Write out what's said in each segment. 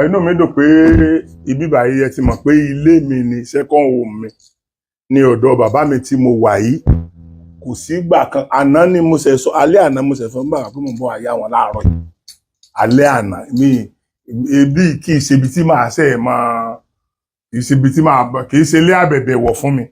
Inú mi dùn pé ibi báyìí ẹ ti mọ̀ pé ilé mi ni second home mi ní ọ̀dọ̀ bàbá mi tí mo wà yìí. Kò sígbà kan àná ni mo ṣe sọ alẹ́ àná mo ṣe fún bàbá pé mo bọ̀ àyà wọn láàárọ̀ yìí. Alẹ́ àná mi ebi kì í ṣe ibi tí màá ṣe máa kì í ṣe ibi tí màá kì í ṣe ilé àbẹ̀bẹ̀ wọ̀ fún mi.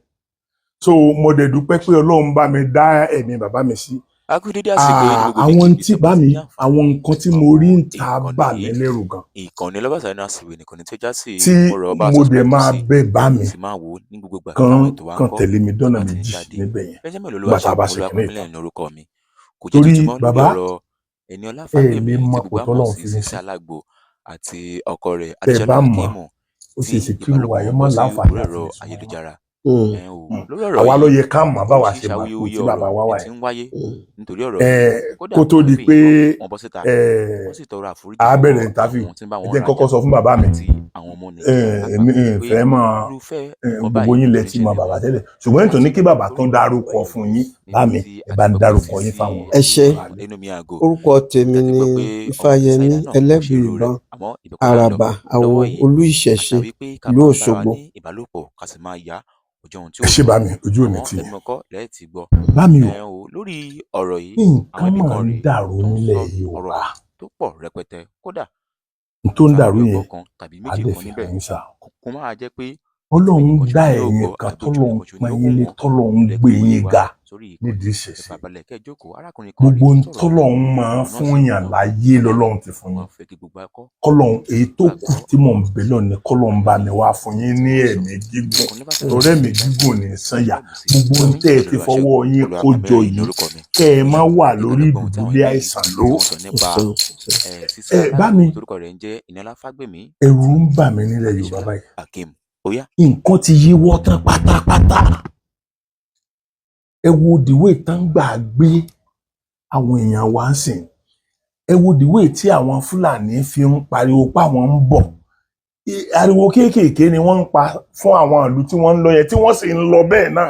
So mo dẹ̀ dúpẹ́ pé Ọlọ́run bá mi dá ẹ̀mí bàbá mi sí. Àwọn tí bá mi àwọn nǹkan tí mo rí ń ta bà mí lẹ́rù gan. Ìkànnì Lọ́bàṣà náà sì wé nìkan ní tí ó já sí tí mo dẹ̀ máa bẹ̀ bá mi kan tẹ̀lé mi dọ́nà méjì níbẹ̀ yẹn nígbà tá a bá ṣe kìíní ìtàn. Torí bàbá lè mọ òótọ́ lọ́hùn fi mí sí. Tẹ́ bá mọ̀ ó ṣe ṣe kí ìwà yẹn mọ́ láǹfààní àti ìṣòro. Àwa ló yẹ ká mọ̀ báwa ṣe máa kú tí bàbá wa wà yẹn. Kó tó di pé a bẹ̀rẹ̀ interview ẹ jẹ́ kọ́kọ́ sọ fún bàbá mi èmi fẹ́ mọ̀ gbogbo yín lẹ ti mọ̀ bàbá tẹ́lẹ̀ ṣùgbọ́n nítorí kí bàbá tó dárúkọ fún yín bá mi ẹ bá ń dárúkọ yín fáwọn. Ẹ ṣé, orúkọ tèmi ni Ifáyẹmí Ẹlẹ́bùíbọn Àràbà àwọn Olú Ìṣẹ̀ṣe ìlú Òṣogbo. Ẹ ṣé bá mi ojú òní tì yín. Bá mi o nǹkan máa ń dàrú nílẹ̀ Yorùbá tó ń dàrú yẹn adẹ́fẹ̀ ń sà. Ọlọ́run dá ẹ̀yin kan tọ́lọ́run pọ́n yín lé tọ́lọ́run gbé yín ga nídìí ìṣẹ̀ṣe. Gbogbo tọ́lọ́run máa ń fún yàn láyé lọ́lọ́run ti fún yín. Kọ́lọ́run èyí tó kù tí mò ń bẹ lọ́ọ̀ ni kọ́lọ́run bá mi wá fún yín ní ẹ̀mí gígùn. Torí ẹ̀mí gígùn ní sànyà. Gbogbo ń tẹ́ ẹ ti fọwọ́ yín kó jọ yìí kẹ́ ẹ má wà lórí ìdùbúlẹ̀ àìsàn ló. Bá mi ẹ̀rù ń bà mí nílẹ̀ Yorùbá báyìí. Nǹkan ti yíwọ́ tán pátápátá. Ẹ wo dìwé tán gbà gbé àwọn èèyàn wá ń sìn. Ẹ wo dìwé tí àwọn Fúlàní fi ń pariwo pa wọ́n ń bọ̀. Ariwo kéékèèké ni wọ́n ń pa fún àwọn ìlú tí wọ́n ń lọ yẹn tí wọ́n sì ń lọ bẹ́ẹ̀ náà.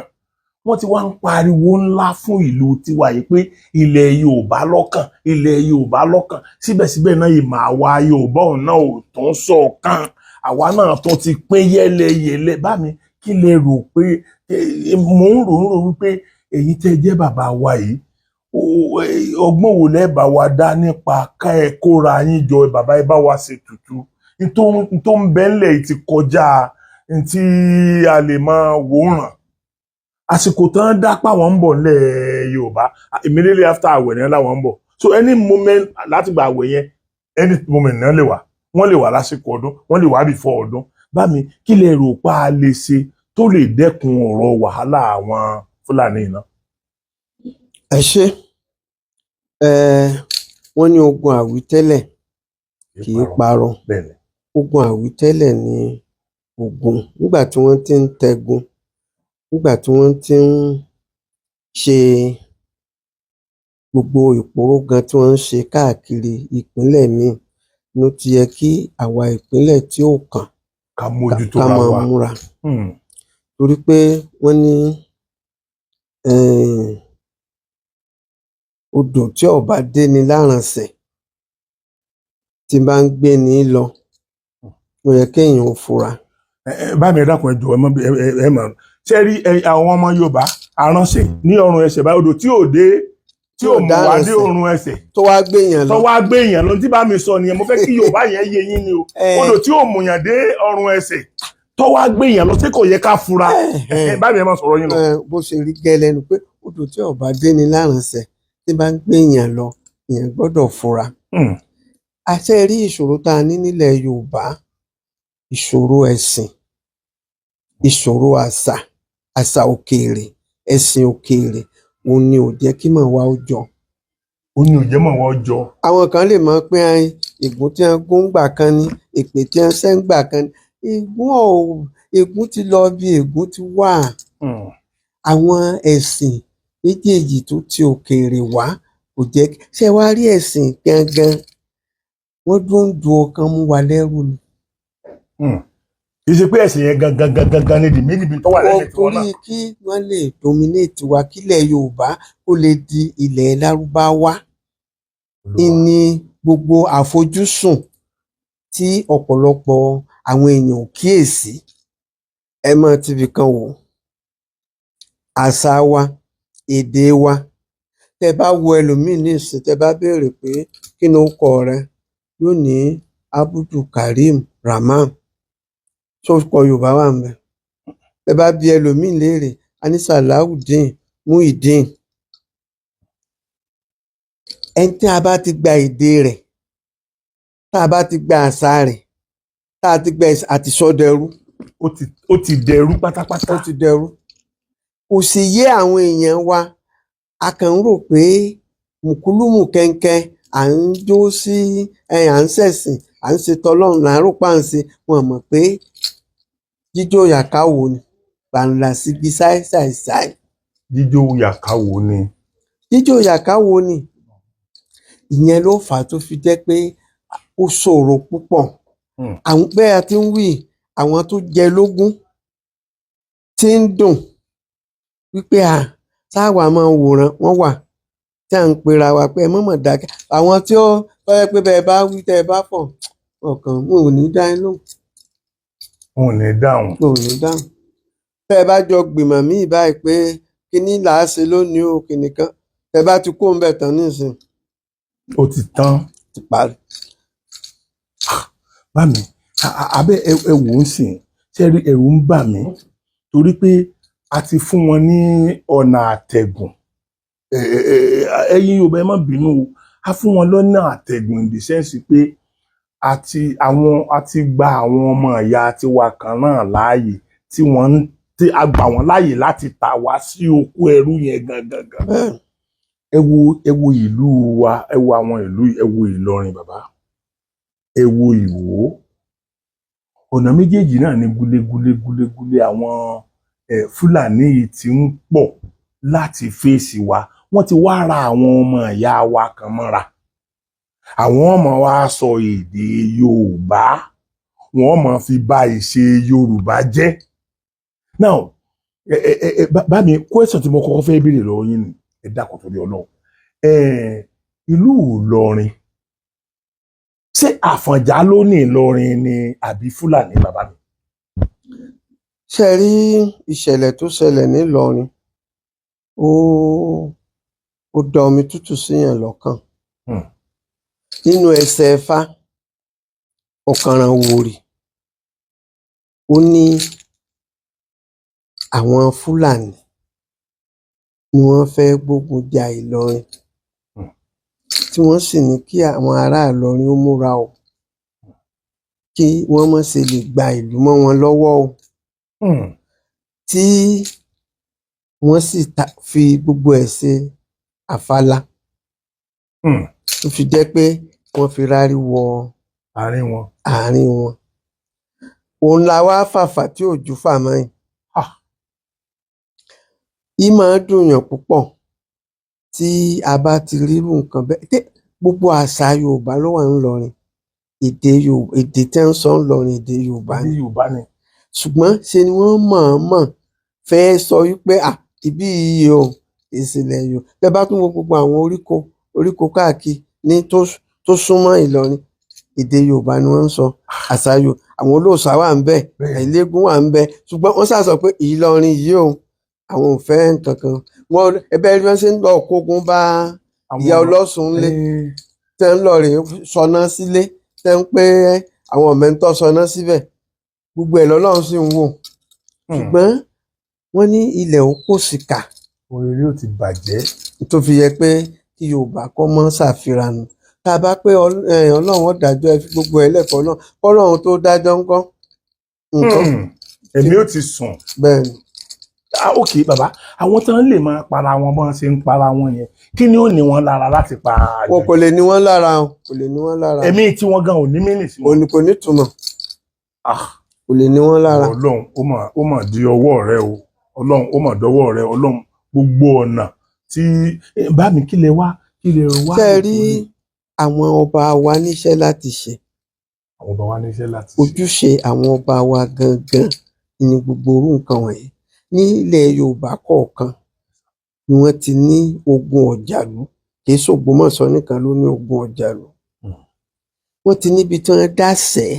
Wọ́n ti wá ń pariwo ńlá fún ìlú tiwa yìí pé ilẹ̀ Yorùbá lọ́kàn ilẹ̀ Yorùbá lọ́kàn síbẹ̀síbẹ̀ náà ìmọ̀ àwa Yorùbá òun náà ò tún ṣọ̀kan. Àwa náà tó ti pín yẹ́lẹyẹ̀lẹ bá mi kí lè rò pé mò ń rò wípé èyí tẹ́ jẹ́ bàbá wa yìí ọgbọ́n wo lẹ́ bá wa dá nípa ká ẹ kóra yín jọ bàbá ẹ bá wa ṣe tutù tó ń bẹ́ńlẹ̀ ti kọjá tí a lè máa wòran àsìkò tán dápá wọn ń bọ̀ nílẹ̀ Yorùbá immediately after àwẹ̀ ní láwọn ń bọ̀ so any moment láti gba àwẹ̀ yẹn any moment náà lè wà wọ́n lè wà lásìkò ọdún wọ́n lè wà before ọdún bá mi kí lè rò pa á lè ṣe tó lè dẹ́kun ọ̀rọ̀ wàhálà àwọn Fúlàní náà. Ẹ ṣé wọ́n ní ogun àwítẹ́lẹ̀ kì í parọ́ ogun àwítẹ́lẹ̀ ni ogun nígbà tí wọ́n ti ń tẹgun nígbà tí wọ́n ti ń ṣe gbogbo ìpòrógan tí wọ́n ń ṣe káàkiri ìpínlẹ̀ míì ló ti yẹ kí àwa ìpínlẹ̀ tí ó kàn ká mójútó ká máa múra torí pé wọ́n ní odò tí ó bá dé ni láràǹsẹ̀ tí bá ń gbé ní lọ ó yẹ kéèyàn ó fura. Bá mi ẹ dákun ẹ jọ̀ọ́ ẹ mọ̀ ṣe rí àwọn ọmọ Yorùbá aránṣẹ́ ní ọrùn ẹsẹ̀ báyìí odò tí ò dé tí ò mú wá dé ọrùn ẹsẹ̀ tó wá gbé yàn lọ tí bá mi sọ nìyẹn mo fẹ́ kí Yorùbá yẹn yé yín ni o odò tí ò mú yàn dé ọrùn ẹsẹ̀ tó wá gbé yàn lọ sí kò yẹ ká fura bá mi ẹ má sọ̀rọ̀ yín lọ. Bó ṣe rí gẹ́lẹ́ nu pé odò tí ó bá dé ni láràǹsẹ̀ tí bá ń gbé èèyàn lọ èèyàn gbọ́dọ̀ fura. àṣẹ rí ìṣòro tá a ní nílẹ̀ Yorùbá, ìṣòro ẹ̀sìn, ìṣòro àṣà òkèèrè, ẹ̀sìn òkèèrè, òun ni ò jẹ́ kí mọ̀ wá ó jọ. ó ní òjẹ́ mọ̀ wọ́n jọ. àwọn kan lè mọ̀ pé ègún tí wọ́n gún gbà kan ni, èpè tí wọ́n ṣẹ́ ń gbà kan ni. ègún ti lọ bí ègún ti wà. àwọn ẹ̀sìn méjèèjì tó ti òkèèrè wá kò jẹ́ ṣé wá rí ẹ̀sìn gangan wọ́n dún ń du ọkàn mú wa lẹ́rù ni. kì í ṣe pé ẹ̀sìn yẹn gangan ni dìmídìmí tó wà lẹ́sẹ̀ tí wọ́n náà. torí kí wọ́n lè dominate wa kílẹ̀ Yorùbá kó lè di ilẹ̀ Lárúbáwá ní gbogbo àfojúsùn tí ọ̀pọ̀lọpọ̀ àwọn èèyàn ò kíyèsí. ẹ mọ̀ tibì kan wò àṣà wa, èdè wa. tẹ bá wo ẹlòmíì ní ìsìn, tẹ bá béèrè pé kí ni orúkọ rẹ, yóò ní Abdul Karim Rahman. sórúkọ Yorùbá wà ń bẹ. tẹ bá bi ẹlòmíì léèrè, a ní Salawudeen, Muideen. ẹni tí a bá ti gba èdè rẹ̀, tá a bá ti gba àṣà rẹ̀, tá a ti gba àti sọdẹrú. ó ti dẹrú pátápátá. ó ti dẹrú. kò sì yé àwọn èèyàn wa. a kàn ń rò pé mùkúlùmù kẹ́ńkẹ́ à ń jó sí à ń ṣẹ̀sìn, à ń ṣe tọlọ́run là ń rò páǹsì. wọn mọ̀ pé jíjó yàkáwò ni, gbàǹlà sígi ṣáìṣáìṣáì. jíjó yàkáwò ni. jíjó yàkáwò ni. ìyẹn ló fà á tó fi jẹ́ pé ó ṣòro púpọ̀. àwọn bẹ́ẹ̀ a ti ń wí, àwọn tó jẹ lógún tí ń dùn wípé táwa máa ń wòran wọ́n wà tí à ń pera wa pé ẹ mọ̀mọ̀ dákẹ́. àwọn tí ó fẹ́ pé bẹ́ẹ̀ bá wí tẹ́ ẹ bá fọ̀ ọkàn wọn ò ní dá yín lóhùn. wọn ò ní dáhùn. wọn ò ní dáhùn. tẹ́ ẹ bá jọ gbìmọ̀ míì báyìí pé kíní là á ṣe lónìí o kìnìkan, tẹ́ ẹ bá ti kó ń bẹ̀ tán nísìnyí. ó ti tán. ti parí. bá mi abẹ́ ẹ wò ó sìn ṣe rí ẹ̀rù ń bà mí torí pé a ti fún wọn ní ọ̀nà àtẹ̀gùn. ẹ̀yin Yorùbá ẹ má bínú o, a fún wọn lọ́nà àtẹ̀gùn in the sense pé a ti gba àwọn ọmọ ìyá tiwa kan náà láàyè tí a gbà wọ́n láàyè láti tà wá sí oko ẹrú yẹn gangan. ẹ wo ìlú wa, ẹ wo àwọn ìlú, ẹ wo Ìlọrin bàbá, ẹ wo Ìwó. ọ̀nà méjèèjì náà ni gúlégúlé àwọn Fúlàní yìí ti ń pọ̀ láti fèsì wa. wọ́n ti wá ra àwọn ọmọ ìyá wa kan mọ́ra. àwọn ọmọ wa sọ èdè Yorùbá, wọ́n máa fi bà ìṣe Yorùbá jẹ́. now bá mi question tí mo kọ́kọ́ fẹ́ béèrè lọ́wọ́ yín ni ẹ dákun torí Ọlọ́run. ìlú Ìlọrin, ṣé Àfọ̀njá ló ní Ìlọrin ni àbí Fúlàní bàbá mi? ṣe rí ìṣẹ̀lẹ̀ tó ṣẹlẹ̀ nílọrin ó da omi tútù síyàn lọ́kàn. nínú ẹsẹ̀ Ẹ̀fà Ọ̀kànrànwòrì ó ní àwọn Fúlàní ni wọ́n fẹ́ gbógun ja Ìlọrin, tí wọ́n sì ní kí àwọn ará Ìlọrin ó múra o, kí wọ́n má ṣe lè gba ìlú mọ́ wọn lọ́wọ́ o. tí wọ́n sì fi gbogbo ẹ̀ ṣe àfàlà tó fi jẹ́ pé wọ́n fi rárí wọ àárín wọn. òun la wá fàfà tí òjú fà mọ́yìn. yìí máa ń dùnyàn púpọ̀ tí a bá ti rírú nǹkan bẹ́ẹ̀. gbogbo àṣà Yorùbá ló wà ńlọrin, èdè tẹ́ ń sọ ńlọrin èdè Yorùbá ni. ṣùgbọ́n ṣe ni wọ́n mọ̀ọ́mọ̀ fẹ́ sọ wípé ibí yìí o ìṣẹ̀lẹ̀ yìí o. tẹ́ bá tún wo gbogbo àwọn oríko káàkiri ní tó súnmọ́ Ìlọrin, èdè Yorùbá ni wọ́n ń sọ. àṣà Yorùbá, àwọn olóòṣà wà ń bẹ, àìlégún wà ń bẹ, ṣùgbọ́n wọ́n ṣàṣọ pé Ìlọrin yìí o àwọn ò fẹ́ nǹkan kan. ẹbẹ́ rí wọ́n ṣe ń lọ kógun bá ìyá ọlọ́sùn ńlé, tẹ́ ń lọ rèé sọná sílé, tẹ́ ń pé àwọn ọ̀mẹ́ntọ́ sọná síbẹ̀. gbogbo ẹ̀ lọ́lọ́run sì ń wò. ṣùgbọ́n wọ́n ní ilẹ̀ ó kò síkà. oríire ò ti bàjẹ́. tó fi yẹ pé kí Yorùbá kọ́ mọ́ ṣàfihàn tá a bá pé Ọlọ́run ó dájọ́ ẹ fi gbogbo ẹ lẹ́kọ̀ọ́ Ọlọ́run kọ́lọ́run tó dájọ́ ńkọ́ nǹkan ẹ̀mí ò ti sùn. bẹ́ẹ̀ ni. Ok bàbá, àwọn tí wọ́n lè máa para wọn bọ́n ṣe ń para wọn yẹn kí ni ó ní wọn lára láti pa wọn kò lè ní wọn lára o kò lè ní wọn lára. ẹ̀mí tí wọ́n gan ò ní mínì sí wọn. òní kò ní túmọ̀ kò lè ní wọn lára. Ọlọ́run ó mà di ọwọ́ rẹ o, Ọlọ́run ó mà dọwọ́ rẹ, Ọlọ́run gbogbo ọ̀nà tí bá mi kí lè wá. tẹ́ ẹ rí àwọn ọba wa níṣẹ́ láti ṣe. àwọn ọba wa níṣẹ́ láti ṣe. ojúṣe àwọn ọba wa gangan ni gbogbo orú nǹkan wọ̀nyí. ní ilẹ̀ Yorùbá kọ̀ọ̀kan ni wọ́n ti ní ogun ọ̀jàlú, kì í ṣògbómọ̀ṣọ́ nìkan ló ní ogun ọ̀jàlú. wọ́n ti níbi tí wọ́n dá sẹ́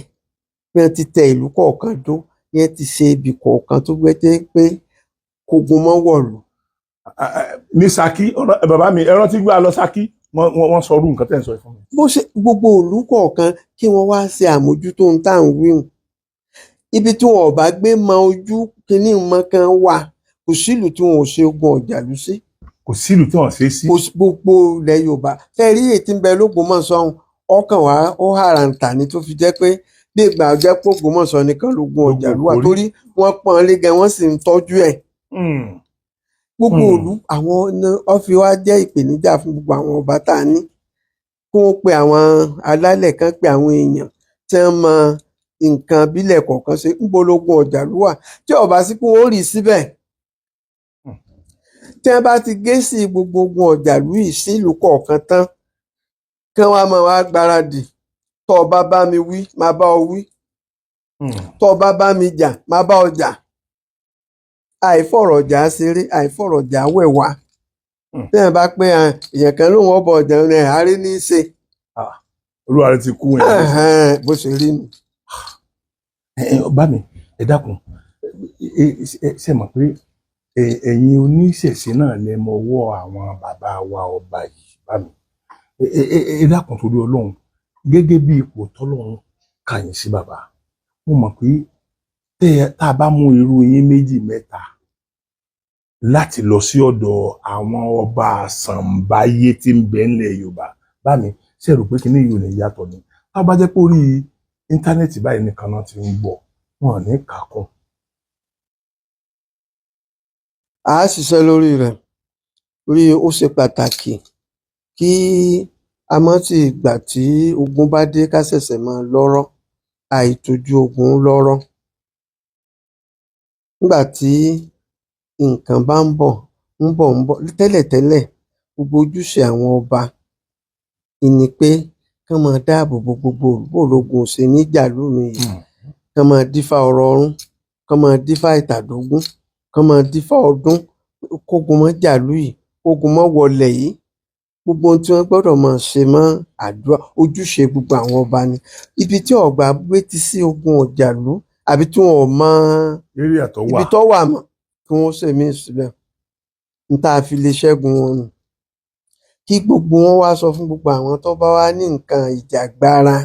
bí wọ́n ti tẹ ìlú kọ̀ọ̀kan dó, bí wọ́n ti ṣe ibì kọ̀ọ̀kan tó gbẹ́jẹ́ pé kógun mọ́ wọ̀lú. ní Ṣakí bàbá mi ẹran tí gbà lọ Ṣakí wọ́n sọ orú nǹkan tẹ́ ń sọ fún mi. bó ṣe gbogbo ìlú kọ̀ọ̀kan kí wọ́n wá ṣe àmójútó ohun tá à ń wíhùn. ibi tí wọn ò bá gbé mọ ojú kínní mọ kan wà, kò sílùú tí wọn ò ṣe ogun ọ̀jàlú sí. kò sílùú tí wọn ṣe sí. gbogbo ilẹ̀ Yorùbá fẹ́ rí èyí tí ń bẹ l'Ógbómọ̀ṣọ́ ọkàn wá ó hàràǹtà ni tó fi jẹ́ pé bí ìgbà jẹ́ pé Ògbómọ̀ṣọ́ nìkan lógun ọ̀jàlú wà torí wọ́n pọ́n lé gan wọ́n sì ń tọ́jú ẹ̀. gbogbo ìlú àwọn ọ̀fi wa jẹ́ ìpèníjà fún gbogbo àwọn ọba tá a ní kí wọ́n pe àwọn alálẹ̀ kan pe àwọn èèyàn tí wọ́n mọ nǹkan bílẹ̀ kọ̀ọ̀kan ṣe ń bológun ọ̀jàlú wà tí ọba sí kí wọ́n rí síbẹ̀. tí wọ́n bá ti gé sí gbogbo ogun ọ̀jàlú yìí sílùú kọ̀ọ̀kan tán kí wọ́n máa wá gbáradì tó o bá bá mi wí máa bá ọ wí tó o bá bá mi jà máa bá ọ jà. àìfọ̀rọ̀jà ṣeré àìfọ̀rọ̀jà wẹ̀wà. tí wọ́n bá pé èèyàn kan lóun ọbọ̀ ọ̀jà rẹ̀ àárín ní í ṣe. Olúwa rẹ ti kú yẹn. bó ṣe rí nù. bá mi ẹ dákun ṣe mọ̀ pé ẹ̀yin oníṣẹ̀ṣe náà lè mọ ọwọ́ àwọn bàbá wa ọba yìí bá mi ẹ dákun torí Ọlọ́run gẹ́gẹ́ bí ipò tọ́lọ́run kà yín sí bàbá mo mọ̀ pé tá a bá mú irú yín méjì mẹ́ta láti lọ sí ọ̀dọ̀ àwọn ọba àṣàǹbáyé tí ń bẹ ńlẹ̀ Yorùbá bá mi ṣe rò pé kíní yìí ò ní yàtọ̀ ni tá a bá jẹ́ pé orí íńtánẹ́ẹ̀tì báyìí nìkan náà ti ń gbọ́ wọn ò ní kà á kún. a ṣiṣẹ́ lórí rẹ̀ torí ó ṣe pàtàkì kí a má ti gbà tí ogun bá dé ká ṣẹ̀ṣẹ̀ máa lọ́rọ̀ àìtójú ogun lọ́rọ̀. nígbà tí nǹkan bá ń bọ̀ tẹ́lẹ̀tẹ́lẹ̀ gbogbo ojúṣe àwọn ọba ni pé kán máa dáàbò bo gbogbo ológun ṣe níjàlú mi yìí kán máa dífá ọrọ̀ ọ̀run kán máa dífá ìtàdógún kán máa dífá ọdún kógun mọ́ jàlú yìí kógun mọ́ wọlẹ̀ yìí gbogbo ohun tí wọ́n gbọ́dọ̀ máa ṣe mọ́ àdúrà ojúṣe gbogbo àwọn ọba ni. ibi tí ọ̀gbà gbé ti sí ogun ọ̀jàlú àbí tí wọn ò mọ ibi tó wà mọ́ kí wọ́n ṣe mí síbẹ̀ n tá a fi lè ṣẹ́gun wọn nù. kí gbogbo wọn wá sọ fún gbogbo àwọn tó bá wá ní nǹkan ìjàgbara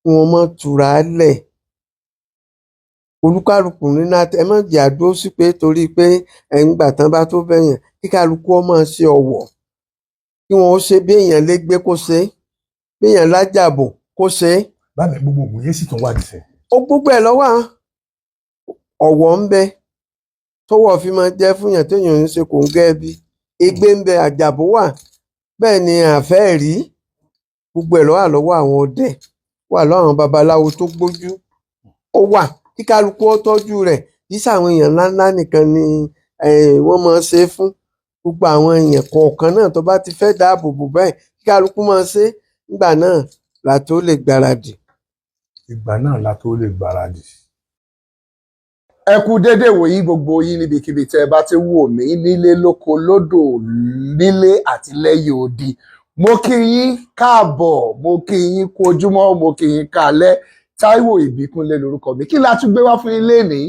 kí wọ́n má túra lẹ̀. olúkálùkù nínú ẹ má jẹ́ àdúró sí pé torí pé ẹ̀ǹgbà tán bá tó bẹ̀yàn kí kálukú ó máa ṣe ọ̀wọ̀ kí wọn ó ṣe bí èèyàn lè gbé kó ṣe bí èèyàn lájàbò kó ṣe. báyìí gbogbo ògùn yẹn sì tún wá dìṣẹ. ó gbogbo ẹ̀ lọ́wọ́ ọ̀wọ̀ ń bẹ tọ́wọ́ fi máa jẹ́ fún yàn téèyàn ń ṣe kò ń gẹ́ bí ègbé ń bẹ àjàbó wà bẹ́ẹ̀ ni àfẹ́ rí gbogbo ẹ̀ lọ́wọ́ lọ́wọ́ àwọn ọdẹ wà lọ́wọ́ àwọn babaláwo tó gbójú ó wà kí kálukú ó tọ́jú rẹ̀ kì í ṣàwọn èèyàn ńláńlá nìkan ni wọ́n máa ṣe é fún gbogbo àwọn èèyàn kọ̀ọ̀kan náà tó bá ti fẹ́ dáàbò bò bẹ́ẹ̀ kí kálukú máa ṣe nígbà náà la tó lè gbáradì. ìgbà náà la tó lè gbáradì. ẹ kú déédéé wòyí gbogbo yín níbikíbi tẹ́ ẹ bá ti wò mí nílé lóko lódò nílé àti lẹ́yìn odi mo kí yín káàbọ̀ mo kí yín kú ojúmọ́ mo kí yín káalẹ́ Táíwò Ìbíkúnlé lórúkọ mi kí la tún gbé wá fún yín lénìí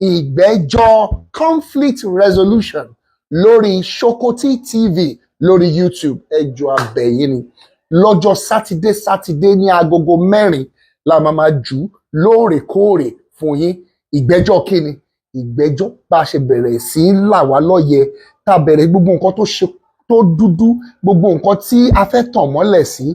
ìgbẹ́jọ́ conflict resolution lórí Shokoti TV lórí YouTube ẹjọ́ abẹ́yìn ni lọ́jọ́ sátidé ní agogo 4 la máa jù lóòrèkóòrè fún yín. ìgbẹ́jọ́ kíni ìgbẹ́jọ́ bá a ṣe bẹ̀rẹ̀ sí í là wá lọ́yẹ̀ tá a bẹ̀rẹ̀ gbogbo nǹkan tó ṣe tó dúdú, gbogbo nǹkan tí a fẹ́ tàn mọ́lẹ̀ sí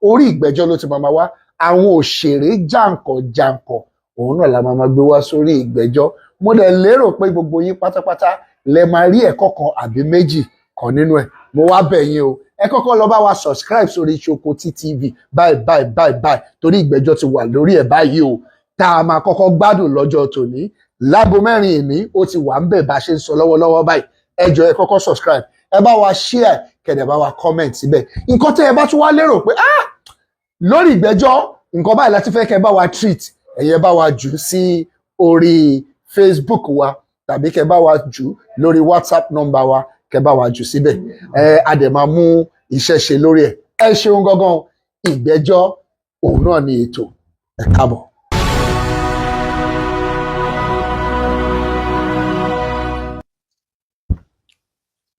orí ìgbẹ́jọ́ ló ti máa wá. Àwọn òṣèré jàǹkànjàǹkàn òun náà la máa gbé wá sórí ìgbẹ́jọ́. Mo dẹ̀ lérò pé gbogbo yín pátápátá lẹ máa rí ẹ̀kọ́ kan àbí méjì kan nínú ẹ̀. Mo wá bẹ̀ yín o, ẹ kọ́kọ́ lọ bá wa subscribe sórí Sokoti TV báyìí torí ìgbẹ́jọ́ ti wà lórí ẹ̀ báyìí o, tá a máa kọ́kọ́ gbádùn lọ́jọ́ tòní. Láago 4 ìní ó ti wà ń bẹ̀ bá ṣe ń sọ lọ́wọ́lọ́wọ́ báyìí. Ẹ jọ̀ọ́ ẹ kọ́kọ́ subscribe, ẹ bá wa share, kẹ̀dẹ̀ bá wa comment síbẹ̀. Nǹkan tẹ́ ẹ bá tún wá lérò pé lórí ìgbẹ́jọ́ nǹkan báyìí láti fẹ́ kẹ́ bá wa treat, ẹ̀yẹ bá wa jù sí orí Facebook wa tàbí kẹ́ bá wa jù lórí WhatsApp number wa, kẹ́ bá wa jù síbẹ̀. A dẹ̀ máa mú iṣẹ́ ṣe lórí ẹ̀. Ẹ ṣeun gangan, ìgbẹ́jọ́ òun náà ni ètò. Ẹ káàbọ̀.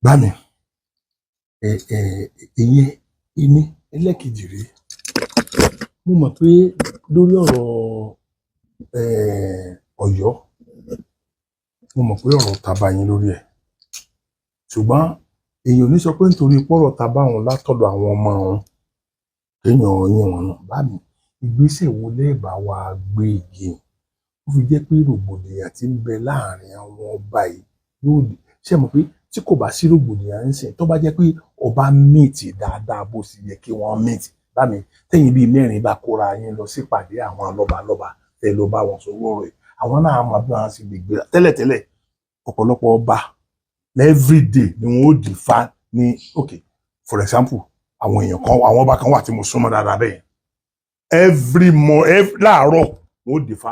Bámi ìyẹn ìní ẹlẹ́kejì rèé. Mo mọ̀ pé lórí ọ̀rọ̀ Ọ̀yọ́, mo mọ̀ pé ọ̀rọ̀ ta bá yín lórí ẹ̀, ṣùgbọ́n èèyàn ò ní sọ pé nítorí pọ́rọ̀ ta bá wọn látọ̀dọ̀ àwọn ọmọ wọn kéèyàn yín wọn náà. Bámi ìgbésẹ̀ wo lẹ́ẹ̀bà wa gbé igi ó fi jẹ́ pé rògbòdìyàn ti ń bẹ láàrin àwọn ọba yìí yóò ṣe mọ̀ pé tí kò bá sí rògbòdìyàn ń sìn, tó bá jẹ́ pé ọba mìtì dáadáa bó sì yẹ kí wọ́n mìtì. Bámi tẹ́yìn bíi 4 bá kóra yín lọ sí ìpàdé àwọn lọ́balọ́ba tẹ́ lọ bá wọn sọ̀rọ̀ rẹ̀, àwọn náà máa bí wọn sì lè gbéra. Tẹ́lẹ̀tẹ́lẹ̀ ọ̀pọ̀lọpọ̀ ọba everyday ni wọn ó dìfá ní for example àwọn èèyàn kan, àwọn ọba kan wà tí mo súnmọ́ dáadáa bẹ́ẹ̀, láàárọ̀ wọn ó dìfá,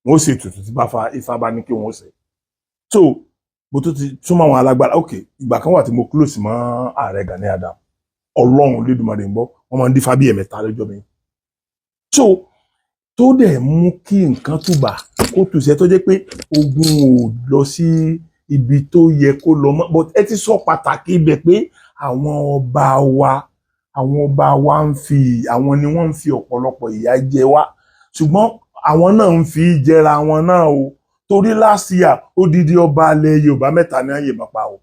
wọn ó ṣe ètùtù tí Ifá bá ní kí wọn ó ṣe. So mo tún ti súnmọ́ àwọn alágbára. Ìgbà kan wà tí mo close mọ́ ààrẹ Gani Adams, Ọlọ́run Olódùmarè ń gbọ́, wọ́n máa ń dífá bí ẹ̀mẹ́ta lọ́jọ́ mi. So tó dẹ̀ mú kí nǹkan túbà kó tùṣẹ́ tó jẹ́ pé ogun ò lọ sí ibi tó yẹ kó lọ mọ́. But ẹ ti sọ pàtàkì ibẹ̀ pé àwọn ọba wa ń fi, àwọn ni wọ́n ń fi ọ̀pọ̀lọpọ̀ ìyà jẹ wá, ṣùgbọ́n àwọn náà ń fi jẹra wọn náà o. Torí last year odidi ọba alẹ̀ Yorùbá 3 ní ayé mọ́pa o.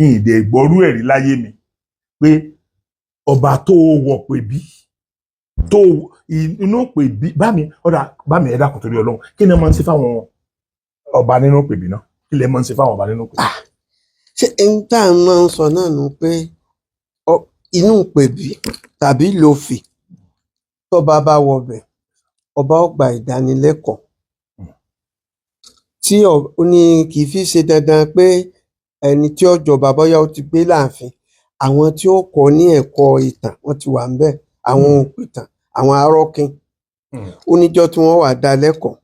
Ìdè ìgbọ́rú ẹ̀rí láyé mi pé ọba tó wọ̀ pé bí tó inú pè bí bámi ẹ̀dá kò torí Ọlọ́run, kí ni ẹ máa ń ṣe fáwọn ọba nínú pè bí náà? Kí lẹ máa ń ṣe fáwọn ọba nínú pè bí? Ṣé ẹni tá à ń máa ń sọ náà nù pé inú pè bí tàbí lòfì tọ́ba bá wọbẹ̀, ọba ó gba ìdánilẹ́kọ̀ọ́ tí ó ní kì í fi ṣe dandan pé ẹni tí ó jọba bóyá ó ti gbé láàfin, àwọn tí ó kọ́ ní ẹ̀kọ́ ìtàn wọ́n ti wà ńbẹ̀, àwọn òpìtàn, àwọn arọ́kin. Oníjọ́ tí wọ́n wà dá lẹ́kọ̀ọ́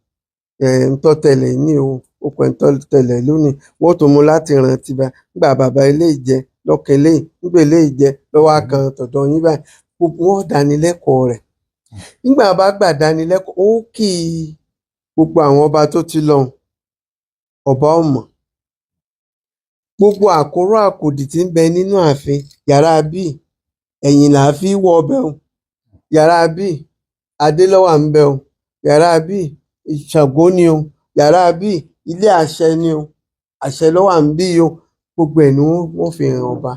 ntọ́tẹlẹ̀ ní o okùn ntọ́tẹlẹ̀ lónìí, wọ́n tó mú láti rántí bá nígbà bàbá ilé ìjẹ lọ́kàn ilé nígbà ilé ìjẹ lọ́wọ́ kan tọ̀dọ̀ yín báyìí, gbogbo wọn dánilẹ́kọ̀ọ́ rẹ̀. Nígbà bá gbà dánilẹ́kọ̀ọ́ ó kì í gbogbo àwọn ọba tó ti lọ ọba ọmọ gbogbo àkóró àkòdì tí ń bẹ nínú ààfin. Yàrá bíi ẹ̀yìn là á fi wọ ọbẹ̀ o, yàrá bíi adélọ́wà ń bẹ o, yàrá bíi Ṣàngó ni o, yàrá bíi ilé àṣẹ ni o, àṣẹ lọ́wà ń bí o. Gbogbo ẹ̀ ni wọ́n fi hàn ọba.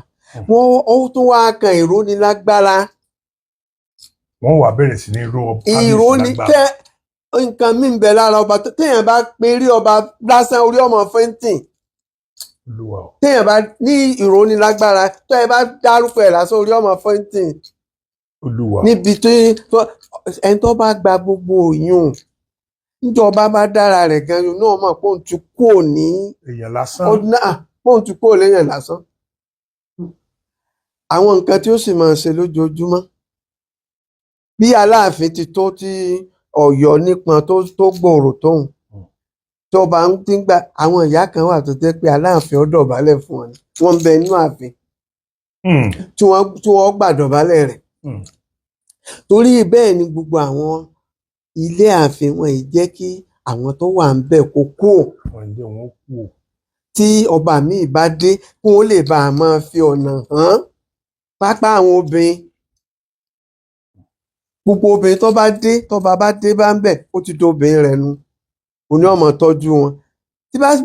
Ó tún wá kan ìrónilágbára. Wọ́n wá bẹ̀rẹ̀ sí ní ìrónilágbára. Nǹkan mí ń bẹ lára ọba téèyàn bá perí ọba lásán orí ọmọ fẹ́ǹtìn. Téèyàn bá ní ìrónilágbára tó ẹ bá dárúkọ ẹ̀ lásán orí ọmọ fẹ́ǹtìn. Níbi tó ẹni tó bá gba gbogbo òyìn níjọba bá dára rẹ̀ gan yóò náà mọ̀ pé òun ti kú òní èèyàn lásán, pé òun ti kú òléèyàn lásán. Àwọn nǹkan tí ó sì máa ṣe lójoojúmọ́ bí Aláàfin ti tó tí Ọ̀yọ́ nípọn tó gbòòrò tóun tó bá ń tí ń gbà àwọn ìyá kan wà tó jẹ́ pé Aláàfin ó dọ̀bálẹ̀ fún wọn, wọ́n ń bẹ inú ààfin tí wọ́n gbà dọ̀bálẹ̀ rẹ̀. Torí bẹ́ẹ̀ ni gbogbo àwọn ilé ààfin wọn yìí jẹ́ kí àwọn tó wà ń bẹ̀ kó kú. Tí ọba míì bá dé kí wọ́n lè bá a máa fi ọ̀nà hàn pápá àwọn obìnrin. Gbogbo obìnrin tọ́ba bá dé bá ń bẹ̀ ó ti do obìnrin rẹ̀ nu, òní ọmọ tọ́jú wọn.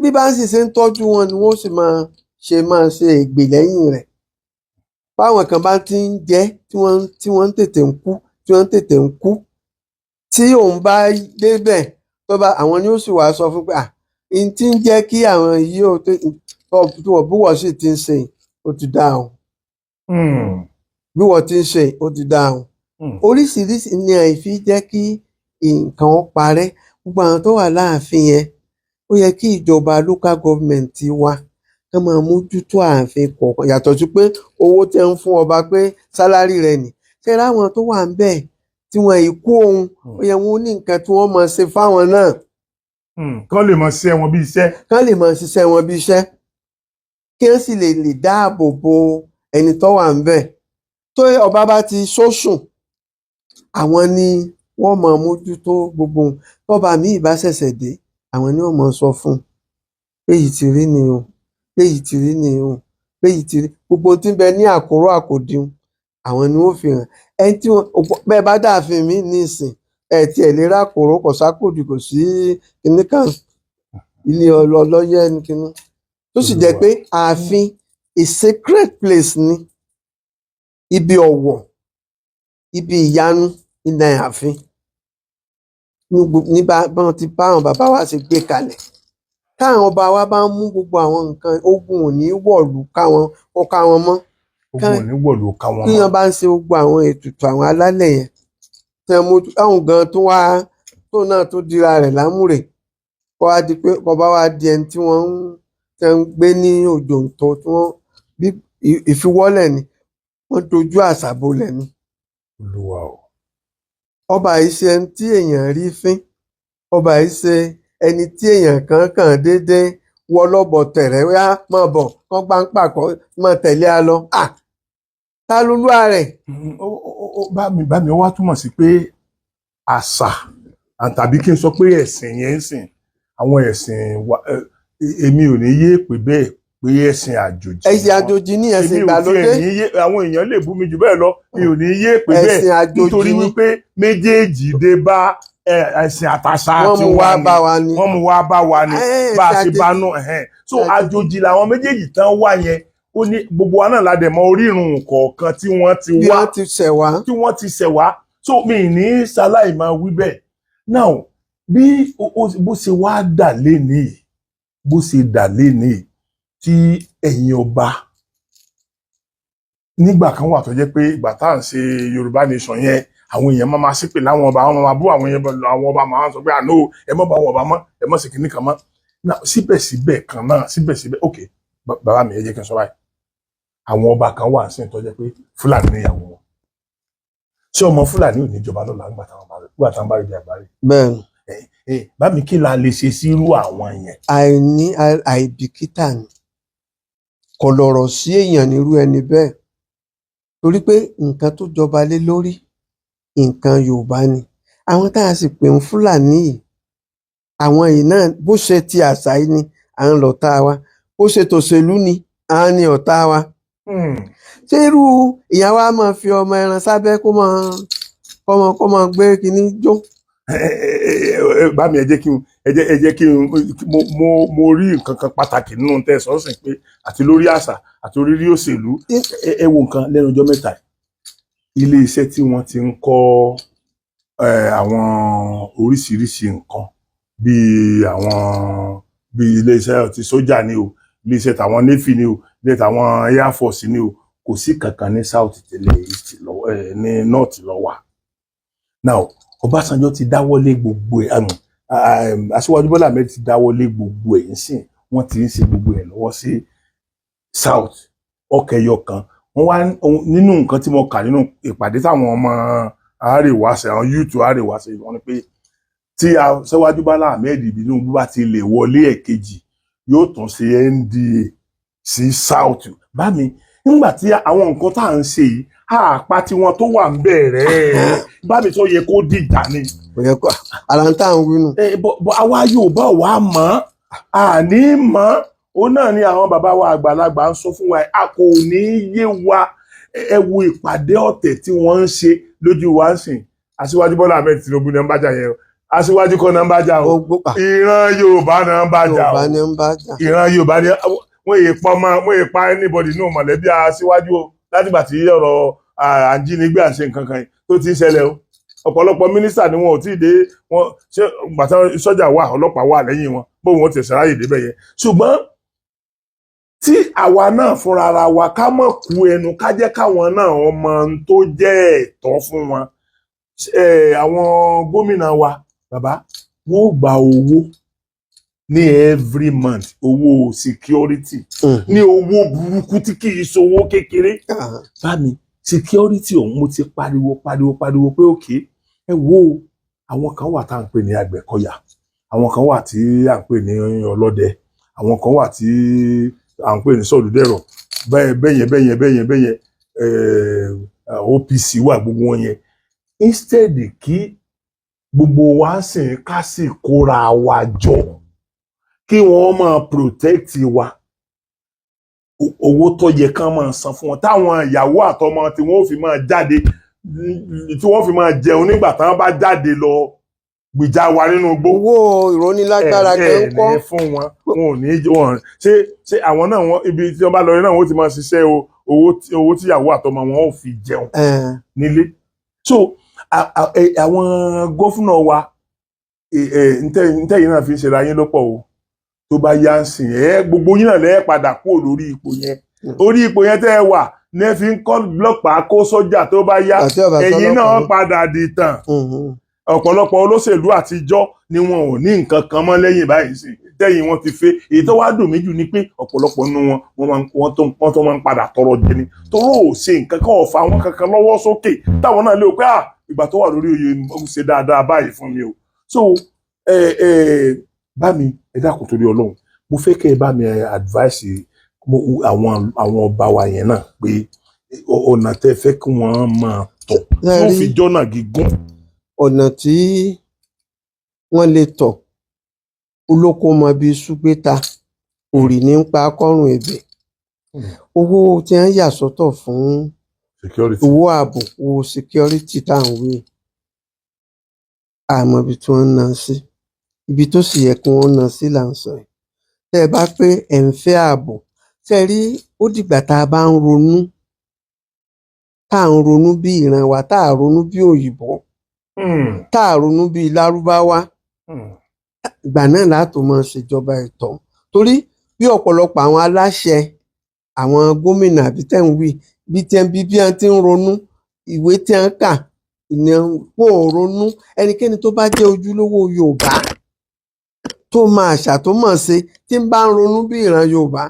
Bí bá ń sì ṣe ń tọ́jú wọn ni wọ́n sì máa ṣe ègbè lẹ́yìn rẹ̀. báwọn kan bá ti ń jẹ tí wọ́n ń tètè ń kú tí òun bá débẹ̀ tó bá àwọn ni ó sì wá sọ fún pé n tí ń jẹ́ kí àwọn yìí ó tí wọ́n bí wọ́n sì ti ń ṣe ó ti dáhùn bí wọ́n ti ń ṣe ó ti dáhùn oríṣiríṣi ni àìfi jẹ́ kí nǹkan ó parẹ́ gbogbo àwọn tó wà láàfin yẹn ó yẹ kí ìjọba local government wa kán máa mójútó ààfin kọ̀ọ̀kan yàtọ̀ sí pé owó tẹ́ ń fún ọba pé sálárì rẹ̀ nì ṣe ráwọn tó wà ń bẹ̀ tí wọ́n yìí kú ohun ó yẹ wọn ní nǹkan tí wọ́n máa ṣe fáwọn náà. kán lè máa ṣiṣẹ́ wọn bí iṣẹ́. kán lè máa ṣiṣẹ́ wọn bí iṣẹ́ kí wọ́n sì lè dáàbò bo ẹni tó wà ń bẹ̀ tó ọba bá ti ṣóṣùn àwọn ni wọ́n máa mójútó gbogbo ohun tọ́ba míì bá ṣẹ̀ṣẹ̀ dé àwọn ni wọ́n máa sọ fún èyí ti rí ni o èyí ti rí ni o èyí ti rí gbogbo tí ń bẹ ní àkóró àkòdìun àwọn ni wọ́n fi hàn ẹni tí bẹ́ẹ̀ bá dáàfin mi ní ìsìn ẹ ti ẹ̀ lè rákòrò kò sákòdì kò sí kinní kan ilé ọlọ́yẹ ní kinní tó sì jẹ́ pé ààfin a sacred place ni ibi ọ̀wọ̀ ibi ìyanu ilẹ̀ ààfin ní báwọn ti bá àwọn bàbá wa ṣe gbé kalẹ̀ táwọn ọba wa bá ń mú gbogbo àwọn nǹkan ogun ò ní wọ̀lú káwọn mọ́ ogun ò ní wọ̀lú káwọn mọ́ kí wọ́n bá ń ṣe gbogbo àwọn ètùtù àwọn alálẹ̀ yẹn táwọn gan tó náà tó dira rẹ̀ lámúrè kó wá di pé kó bá wá di ẹni tí wọ́n ń gbé ní òjòǹtọ́ tí wọ́n bí ìfiwọ́lẹ̀ ni wọ́n dojú àṣà bolẹ̀ ni. Olúwa o. ọba yìí ṣe ẹni tí èèyàn rí fín ọba yìí ṣe ẹni tí èèyàn kàn déédéé wọ lọ́bọ̀ tẹ̀rẹ̀ wá máa bọ̀ kán gbá ń pàkọ́ máa tẹ̀lé a lọ. Ta lolúwa rẹ̀. bá mi wá túmọ̀ sí pé àṣà tàbí kí n sọ pé ẹ̀sìn yẹn ń sìn àwọn ẹ̀sìn èmi ò ní yé pé bẹ́ẹ̀ pé ẹ̀sìn àjòjì. ẹ̀sìn àjòjì ní ẹ̀sìn ìgbàlódé. àwọn èèyàn lè bú mi jù bẹ́ẹ̀ lọ mi ò ní yé pé bẹ́ẹ̀ nítorí wípé méjèèjì dé bá ẹ̀sìn àtàṣà àti wọ́n mú wá bá wa ni bá a ṣe bá nù so àjòjì làwọn méjèèjì tán wà yẹn ó ní gbogbo wa náà la dẹ̀ mọ orírun kọ̀ọ̀kan tí wọ́n ti wá tí wọ́n ti ṣẹ̀ wá so mi ní ṣaláì máa wí bẹ́ẹ̀ now bí bó ṣe wá dà lénìí bó ṣe dà lénìí tí ẹ̀yin ọba nígbà kan wà tó jẹ́ pé ìgbà tá à ń ṣe Yorùbá nation yẹn àwọn èèyàn máa ṣépè láwọn ọba àwọn máa bú àwọn ọba máa sọ pé àná ẹ mọ́ bá àwọn ọba mọ́ ẹ mọ́ sí kinní kan mọ́ síbẹ̀síbẹ̀ kan náà síbẹ̀síbẹ̀ ok bàbá mi ẹ jẹ́ kí n sọ báyìí àwọn ọba kan wà sí tó jẹ́ pé Fúlàní níyàwó wọn ṣé ọmọ Fúlàní ò ní jọba lọ́la nígbà táwọn bá rí bí àgbáre. bẹ́ẹ̀ni. bá mi kí la lè ṣe sírú àwọn yẹn. àìbìkítà ni kò lọ̀rọ̀ sí èèyàn nírú ẹni bẹ́ẹ̀ torí pé nǹkan tó jọba lé lórí nǹkan Yorùbá ni àwọn tá a sì pè ń Fúlàní yìí àwọn yìí náà bó ṣe ti àṣà yìí ni à ń lọ̀tá wa bó ṣe tòṣèlú ni à ń ní ọ̀tá wa. ṣé irú ìyá wa máa fi ọmọ ẹran sábẹ́ kó máa gbé kinní jó. bá mi ẹ jẹ́ kí n mo rí nǹkan kan pàtàkì nínú tẹ́ sọ́sìn pé àti lórí àṣà àti orírí òṣèlú ẹ wo nǹkan lẹ́nu ọjọ́ mẹ́ta ilé iṣẹ́ tí wọ́n ti ń kọ́ àwọn oríṣiríṣi nǹkan bíi ilé iṣẹ́ ti sójà ni o ilé iṣẹ́ tàwọn navy ni o ilé tàwọn air force ni o kò sí kankan ní south tẹ́lẹ̀ east ní north ló wà now Ọbásanjọ́ ti dáwọ́lé gbogbo ẹ̀ Aṣíwájú Bọ́lá Ahmed ti dáwọ́lé gbogbo ẹ̀ ńsìn wọ́n ti ń ṣe gbogbo ẹ̀ lọ́wọ́ sí south ọkẹyọ kan wọ́n wá nínú nǹkan tí mo kà nínú ìpàdé táwọn ọmọ àárẹ̀wá ṣe àwọn yúùtù àárẹ̀wá ṣe wọ́n ní pé tí Aṣíwájú Bọ́lá Ahmed Tinubu bá ti lè wọlé ẹ̀kejì yóò tún ṣe NDA sí south bá mi nígbà tí àwọn nǹkan tá à ń ṣe yìí àpá tí wọn tó wà ń bẹ̀rẹ̀ bá mi tó yẹ kó dìjà ni. ara ń tà ń wínú. àwa Yorùbá wà mọ́ àní mọ́ òun náà ni àwọn bàbá wa àgbàlagbà ń sọ fún wa a kò ní yé wa ẹ wo ìpàdé ọ̀tẹ̀ tí wọ́n ń ṣe lójú wa ń sìn Aṣíwájú Bọ́lá Ahmed Tinubu ní ń bájà yẹn Aṣíwájú kọ́ ní ń bájà o ìran Yorùbá ní ń bájà o ìran Yorùbá ní wọ́n yè pa anybody nínú mọ̀lẹ́bí Aṣíwájú o láti gbà tí ọ̀rọ̀ àjínigbé àṣẹ nǹkan kan tó ti ń ṣẹlẹ̀ o ọ̀pọ̀lọpọ̀ mínísítà ni wọn ò tí ì dé wọn ṣé gbàtà sọ́jà wà ọlọ́pàá wà lẹ́yìn wọn bóun wọn ti ṣàráyè débẹ̀ yẹn ṣùgbọ́n tí àwa náà fúnra ara wa ká mọ̀ kú ẹnu ká jẹ́ káwọn náà ọmọ tó jẹ́ ẹ̀tọ́ fún wọn àwọn gómìnà wa bàbá wọn ò gba owó ní every month owó security ní owó burúkú tí kì í ṣowó kékeré bá mi security ọ̀hún mo ti pariwo pé òkè ẹ wo àwọn kan wà tá à ń pè ní Àgbẹ̀kọ̀yà àwọn kan wà tí à ń pè ní ọlọ́dẹ àwọn kan wà tí à ń pè ní sọ̀lúdẹ̀rọ̀ bẹ́yẹn OPC wà gbogbo wọn yẹn instead kí gbogbo wa sìn ká sì kóra wa jọ kí wọ́n máa protect wa owó tó yẹ kán máa san fún wọn táwọn ìyàwó àtọmọ tí wọ́n fi máa jáde tí wọ́n fi máa jẹun nígbà tí wọ́n bá jáde lọ gbìjà wa nínú igbó. owó ìrónilágbára gan kọ́ fún wọn wọn ò ní wọn ṣe àwọn náà wọn ibi tí wọ́n bá lọ rí náà wọ́n ti máa ṣiṣẹ́ owó tí ìyàwó àtọmọ wọn ò fi jẹun nílé. So àwọn gófúnà wa ntẹ́yìn náà fi ń ṣe ra yín lọ́pọ̀ o tó bá yá ń sìn gbogbo yín náà lẹ́ẹ̀ padà kúrò lórí ipò yẹn orí ipò yẹn tẹ́ ẹ wà ní ẹ fi ń kọ́ blọ́pàá kó sọ́jà tó bá yá ẹ̀yin náà padà dìtàn ọ̀pọ̀lọpọ̀ olóṣèlú àtijọ́ ni wọn ò ní nǹkan kan mọ́ lẹ́yìn báyìí sí tẹ́yìn wọn ti fẹ́ èyí tó wá dùn mí jù ni pé ọ̀pọ̀lọpọ̀ nínú wọn tó máa ń padà tọrọ jẹ ni toró ò ṣe nǹkan kan ọ̀fà wọn kankan lọ́wọ́ sókè táwọn náà lè o pé ìgbà tó wà lórí oyè ó ṣe dáadáa báyìí fún mi o so bá mi ẹ dákun torí Ọlọ́run mo fẹ́ kẹ́ ẹ bá mi advice àwọn ọba wa yẹn náà pé ọ̀nà tẹ́ fẹ́ kí wọ́n máa tọ̀ tó fi jọ́nà gígùn. ọ̀nà tí wọ́n lè tọ̀ olóko mọ bíi ṣúgbẹ́ta òrì ní pa kọ́rùn ẹ̀bẹ̀ owó tí wọ́n yà sọ́tọ̀ fún owó ààbò owó security tá à ń wí àmọ́ ibi tí wọ́n ń ná sí ibi tó sì yẹ kí wọ́n ná sí là ń sọ yìí tẹ́ ẹ bá pé ẹ̀ ń fẹ́ ààbò tẹ́ ẹ rí ó dìgbà tá a bá ń ronú tá à ń ronú bí ìran wa tá à ronú bí òyìnbó tá à ronú bí lárúbáwá ìgbà náà látò máa ṣèjọba ẹ̀tọ́ torí bí ọ̀pọ̀lọpọ̀ àwọn aláṣẹ àwọn gómìnà àbí tẹ́ ń wí bí wọ́n ti ń ronú ìwé tí wọ́n kà wọn ò ronú ẹnikẹ́ni tó bá jẹ́ ojúlówó Yorùbá tó máa àṣà tó mọ̀ ṣe tí ń bá ń ronú bí ìran Yorùbá